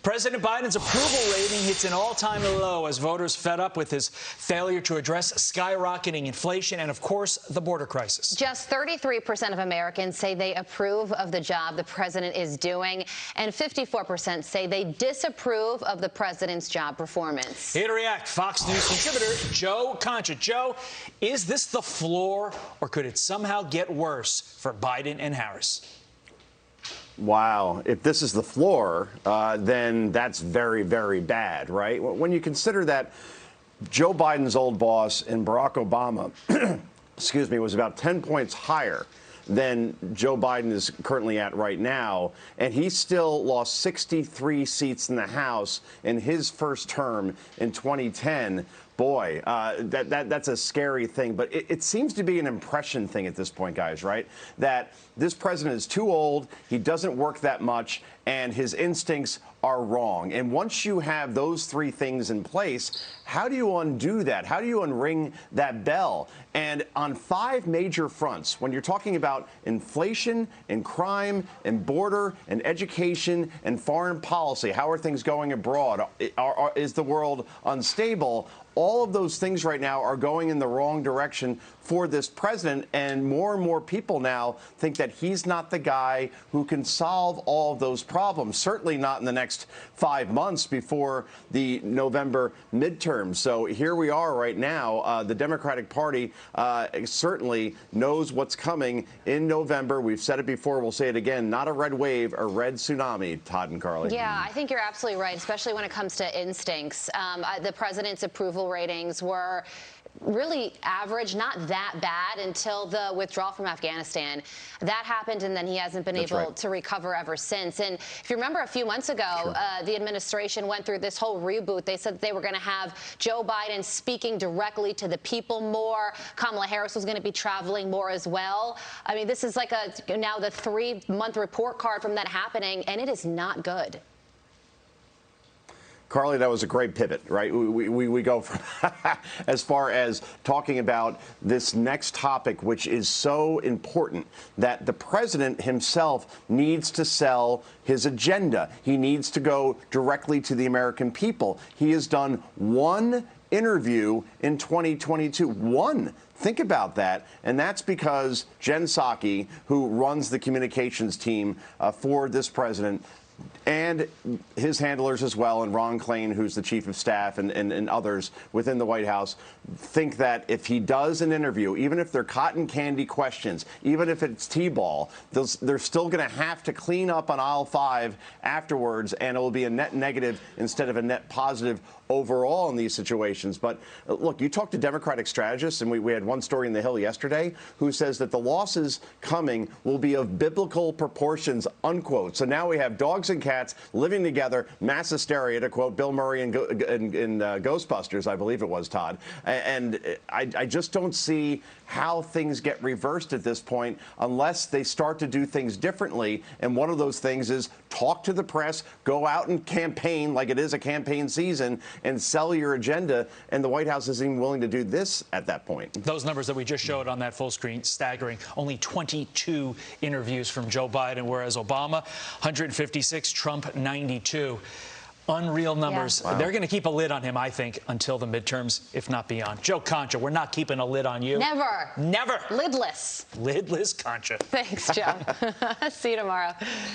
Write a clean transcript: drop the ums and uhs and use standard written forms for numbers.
President Biden's approval rating hits an all-time low as voters fed up with his failure to address skyrocketing inflation and, of course, the border crisis. Just 33% of Americans say they approve of the job the president is doing, and 54% say they disapprove of the president's job performance. Here to react, Fox News contributor Joe Concha. Joe, is this the floor, or could it somehow get worse for Biden and Harris? Wow. If this is the floor, then that's very, very bad, right? When you consider that Joe Biden's old boss and Barack Obama, excuse me, was about 10 points higher than Joe Biden is currently at right now, and he still lost 63 seats in the House in his first term in 2010. Boy, that's a scary thing. But it seems to be an impression thing at this point, guys, right? That this president is too old, he doesn't work that much, and his instincts are wrong. And once you have those three things in place, how do you undo that? How do you unring that bell? And on 5 major fronts, when you're talking about inflation and crime and border and education and foreign policy, how are things going abroad? Is the world unstable? All of those things right now are going in the wrong direction for this president, and more people now think that he's not the guy who can solve all of those problems, certainly not in the next 5 months before the November midterm. So here we are right now. The Democratic Party certainly knows what's coming in November. We've said it before. We'll say it again. Not a red wave, a red tsunami, Todd and Carly. Yeah, I think you're absolutely right, especially when it comes to instincts. The president's approval ratings were really average, not that bad until the withdrawal from Afghanistan. That happened, and then he hasn't been able to recover ever since. And if you remember a few months ago, the administration went through this whole reboot. They said that they were going to have Joe Biden speaking directly to the people more. Kamala Harris was going to be traveling more as well. I mean, this is like now the 3-month report card from that happening, and it is not good. Carly, that was a great pivot, right? We go from as far as talking about this next topic, which is so important, that the president himself needs to sell his agenda. He needs to go directly to the American people. He has done one interview in 2022. One. Think about that. And that's because Jen Psaki, who runs the communications team for this president, and his handlers as well, and Ron Klain, who's the chief of staff, and others within the White House, think that if he does an interview, even if they're cotton candy questions, even if it's T-ball, they're still going to have to clean up on aisle 5 afterwards, and it will be a net negative instead of a net positive overall in these situations. But look, you talk to Democratic strategists, and we had one story in the Hill yesterday who says that the losses coming will be of biblical proportions, unquote. So now we have dogs and cats living together, mass hysteria, to quote Bill Murray in Ghostbusters, I believe it was, Todd. And I just don't see how things get reversed at this point unless they start to do things differently. And one of those things is talk to the press, go out and campaign like it is a campaign season, and sell your agenda. And the White House isn't even willing to do this at that point. Those numbers that we just showed on that full screen, staggering. Only 22 interviews from Joe Biden, whereas Obama, 156, Trump, 92. Unreal numbers. Yeah. Wow. They're going to keep a lid on him, I think, until the midterms, if not beyond. Joe Concha, we're not keeping a lid on you. Never. Never. Lidless. Lidless Concha. Thanks, Joe. See you tomorrow.